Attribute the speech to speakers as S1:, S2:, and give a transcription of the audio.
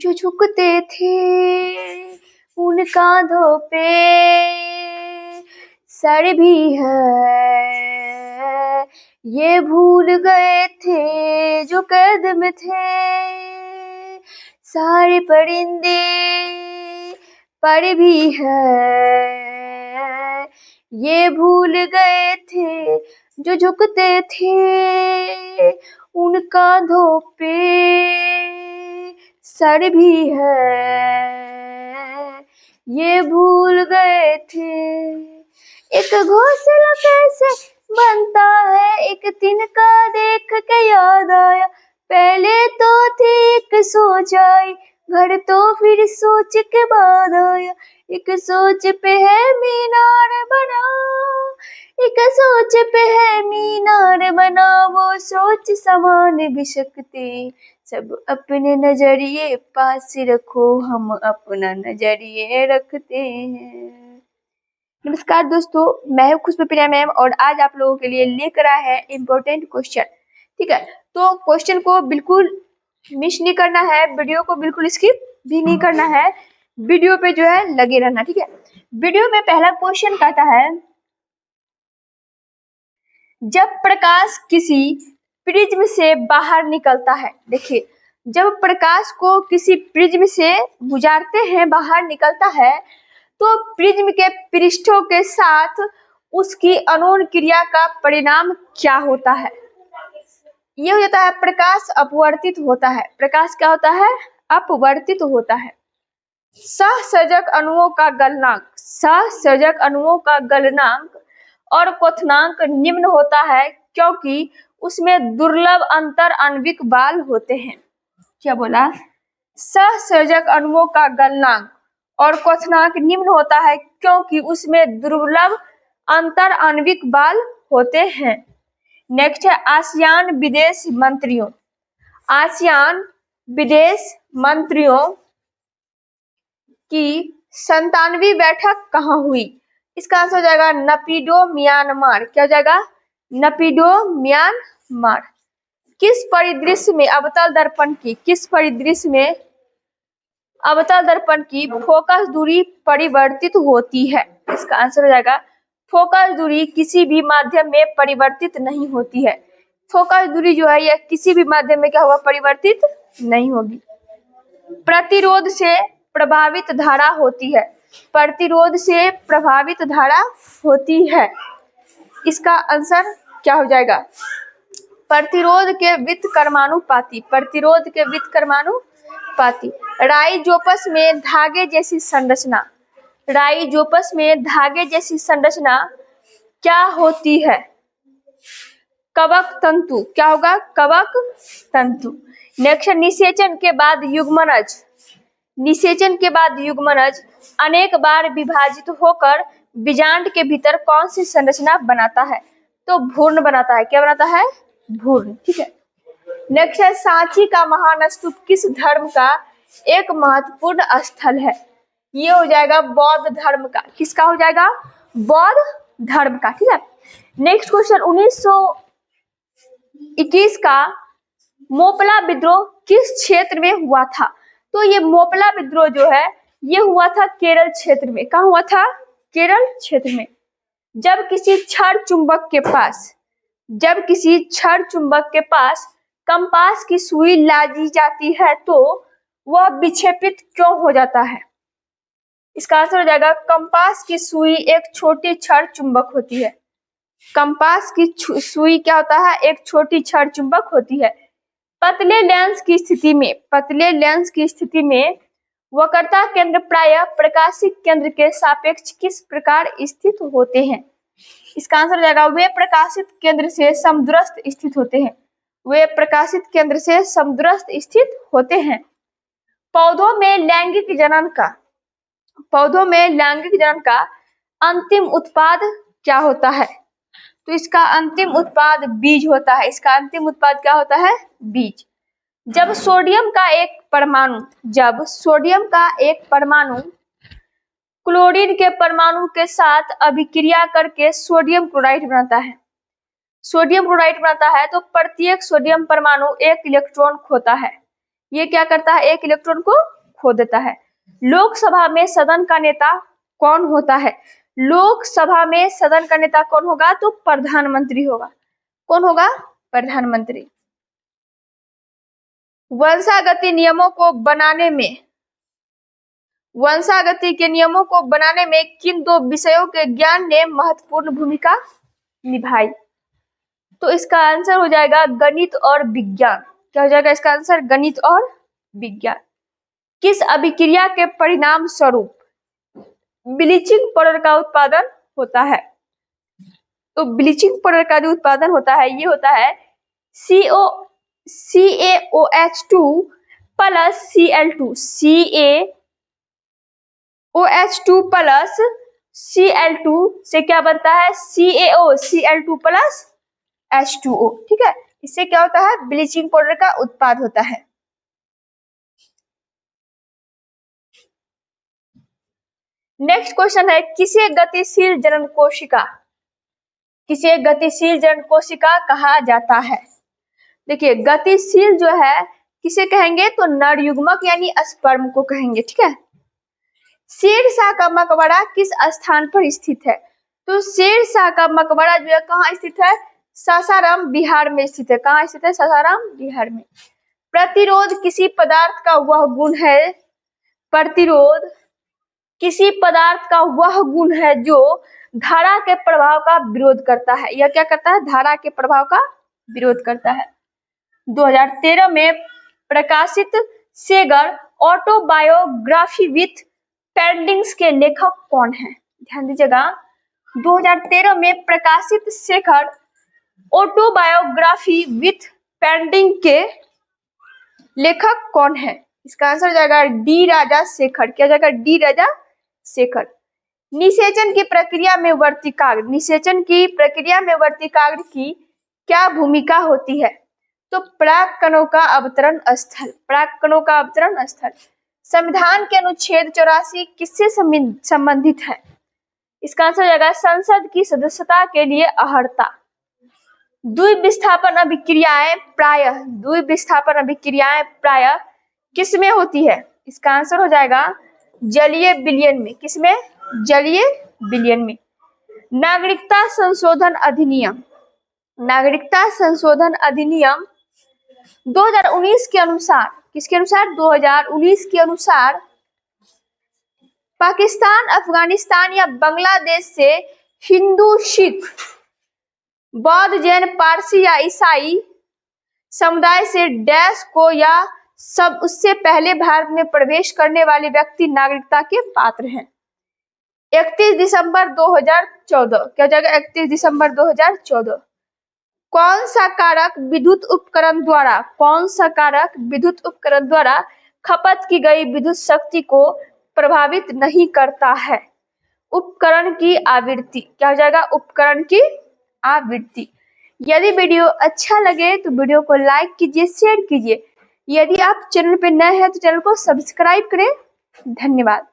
S1: जो झुकते थे उन कांधों पे सर भी है, ये भूल गए थे जो कैद में थे सारे परिंदे, पर भी है, ये भूल गए थे जो झुकते थे उन कांधों पे सर भी है, ये भूल गए थे। एक घोंसला कैसे बनता है एक तिनका देख के याद आया, पहले तो थी एक सोच आई घर तो फिर सोच के बाद आया, एक सोच पे है मीनार बना, एक सोच पे है मीनार बना, वो सोच समान भी सकते, सब अपने नजरिए पास रखो हम अपना नजरिए रखते हैं। नमस्कार दोस्तों, मैं हूँ खुशबू मैम और आज आप लोगों के लिए लेकर आया है इम्पोर्टेंट क्वेश्चन। ठीक है, तो क्वेश्चन को बिल्कुल मिस नहीं करना है, वीडियो को बिल्कुल स्किप भी नहीं करना है, वीडियो पे जो है लगे रहना। ठीक है, वीडियो में पहला क्वेश्चन कहता है, जब प्रकाश किसी प्रिज्म से बाहर निकलता है, देखिए जब प्रकाश को किसी प्रिज्म से गुजारते हैं बाहर निकलता है तो प्रिज्म के पृष्ठों के साथ उसकी अणुओं क्रिया का परिणाम क्या होता है? ये हो जाता है प्रकाश अपवर्तित होता है। प्रकाश क्या होता है? अपवर्तित होता है। सहसर्जक अणुओं का गलनांक, सहसर्जक अणुओं का गलनांक और क्वथनांक निम्न होता है क्योंकि उसमें दुर्लभ अंतर आणविक बाल होते हैं। क्या बोला? सहसर्जक अणुओं का गलनांक और क्वथनांक निम्न होता है क्योंकि उसमें दुर्लभ अंतर आणविक बाल होते हैं। नेक्स्ट है आसियान विदेश मंत्रियों। आसियान विदेश मंत्रियों की 97वीं बैठक कहाँ हुई? इसका आंसर हो जाएगा नपीडो म्यांमार। क्या हो जाएगा? नपीडो म्यांमार। किस परिदृश्य में अवतल दर्पण की, किस परिदृश्य में अवतल दर्पण की फोकस दूरी परिवर्तित होती है? इसका आंसर हो जाएगा फोकस दूरी किसी भी माध्यम में परिवर्तित नहीं होती है। फोकस दूरी जो है यह किसी भी माध्यम में क्या होगा? परिवर्तित नहीं होगी। प्रतिरोध से प्रभावित धारा होती है, प्रतिरोध से प्रभावित धारा होती है। इसका आंसर क्या हो जाएगा? प्रतिरोध के व्युत्क्रमानुपाती, प्रतिरोध के व्युत्क्रमानुपाती। राइजोपस में धागे जैसी संरचना, राइजोपस में धागे जैसी संरचना क्या होती है? कवक तंतु। क्या होगा? कवक तंतु। नेक्स्ट, निषेचन के बाद युग्मनज, निषेचन के बाद युग्मनज अनेक बार विभाजित होकर बीजांड के भीतर कौन सी संरचना बनाता है? तो भ्रूण बनाता है। क्या बनाता है? भ्रूण। ठीक है। नेक्स्ट है सांची का महान स्तूप किस धर्म का एक महत्वपूर्ण स्थल है? ये हो जाएगा बौद्ध धर्म का। किसका हो जाएगा? बौद्ध धर्म का। ठीक है। नेक्स्ट क्वेश्चन, 1921 का मोपला विद्रोह किस क्षेत्र में हुआ था? तो ये मोपला विद्रोह जो है ये हुआ था केरल क्षेत्र में। कहाँ हुआ था? केरल क्षेत्र में। जब किसी क्षण चुंबक के पास, जब किसी क्षण चुंबक के पास कंपास की सुई लादी जाती है तो वह विक्षेपित क्यों हो जाता है? इसका आंसर हो जाएगा कंपास की सुई एक छोटी क्षण चुंबक होती है। कंपास की सुई क्या होता है? एक छोटी क्षण चुंबक होती है। पतले लेंस की स्थिति में, पतले लेंस की स्थिति में वक्रता केंद्र प्रायः प्रकाशिक केंद्र के सापेक्ष किस प्रकार स्थित होते हैं? इसका आंसर हो जाएगा वे प्रकाशित केंद्र से समदूरस्थ स्थित होते हैं। वे प्रकाशित केंद्र से समदूरस्थ स्थित होते हैं। पौधों में लैंगिक जनन का, पौधों में लैंगिक जनन का अंतिम उत्पाद क्या होता है? तो इसका अंतिम उत्पाद बीज होता है। इसका अंतिम उत्पाद क्या होता है? बीज। जब सोडियम का एक परमाणु, जब सोडियम का एक परमाणु क्लोरीन के परमाणु के साथ अभिक्रिया करके सोडियम क्लोराइड बनाता है, सोडियम क्लोराइड बनाता है तो प्रत्येक सोडियम परमाणु एक इलेक्ट्रॉन खोता है। ये क्या करता है? एक इलेक्ट्रॉन को खो देता है। लोकसभा में सदन का नेता कौन होता है? लोकसभा में सदन का नेता कौन होगा? तो प्रधानमंत्री होगा। कौन होगा? प्रधानमंत्री। वंशागति नियमों को बनाने में वंशागति के नियमों को बनाने में किन दो विषयों के ज्ञान ने महत्वपूर्ण भूमिका निभाई? तो इसका आंसर हो जाएगा गणित और विज्ञान। क्या हो जाएगा इसका आंसर? गणित और विज्ञान। किस अभिक्रिया के परिणाम स्वरूप ब्लीचिंग पाउडर का उत्पादन होता है? तो ब्लीचिंग पाउडर का जो उत्पादन होता है ये होता है CaOH2 plus Cl2। CaOH2 plus Cl2 से क्या बनता है? CaOCl2 plus H2O। ठीक है, इससे क्या होता है? ब्लीचिंग पाउडर का उत्पाद होता है। नेक्स्ट क्वेश्चन है, किसे गतिशील जनन कोशिका कहा जाता है? देखिए, गतिशील जो है किसे कहेंगे? तो नर युग्मक यानी स्पर्म को कहेंगे। ठीक है। शेरशाह का मकबरा किस स्थान पर स्थित है? तो शेरशाह का मकबरा जो है कहाँ स्थित है? सासाराम बिहार में स्थित है। कहाँ स्थित है? सासाराम बिहार में। प्रतिरोध किसी पदार्थ का वह गुण है प्रतिरोध किसी पदार्थ का वह गुण है जो धारा के प्रभाव का विरोध करता है। यह क्या करता है? धारा के प्रभाव का विरोध करता है। 2013 में प्रकाशित सेगर ऑटोबायोग्राफी विथ पेंडिंग्स के लेखक कौन है? ध्यान दीजिएगा, 2013 में प्रकाशित सेगर ऑटोबायोग्राफी विथ पेंडिंग के लेखक कौन है? इसका आंसर हो जाएगा डी राजा शेखर। क्या जाएगा? डी राजा शेखर। निषेचन की प्रक्रिया में वर्तिकाग्र की क्या भूमिका होती है? तो पराग कणों का अवतरण स्थल। संविधान के अनुच्छेद 84 किससे संबंधित है? इसका आंसर हो जाएगा संसद की सदस्यता के लिए अर्हता। द्विविस्थापन अभिक्रियाएं प्रायः किसमें होती है? इसका आंसर हो जाएगा जलीय विलयन में। किसमें? जलीय विलयन में। नागरिकता संशोधन अधिनियम 2019 के अनुसार, किसके अनुसार? 2019 के अनुसार पाकिस्तान, अफगानिस्तान या बांग्लादेश से हिंदू, सिख, बौद्ध, जैन, पारसी या ईसाई समुदाय से डैश को या सब उससे पहले भारत में प्रवेश करने वाले व्यक्ति नागरिकता के पात्र हैं। 31 दिसंबर 2014। क्या हो जाएगा? 31 दिसंबर 2014। कौन सा कारक विद्युत उपकरण द्वारा खपत की गई विद्युत शक्ति को प्रभावित नहीं करता है? उपकरण की आवृत्ति। क्या हो जाएगा? उपकरण की आवृत्ति। यदि वीडियो अच्छा लगे तो वीडियो को लाइक कीजिए, शेयर कीजिए। यदि आप चैनल पे नए हैं तो चैनल को सब्सक्राइब करें। धन्यवाद।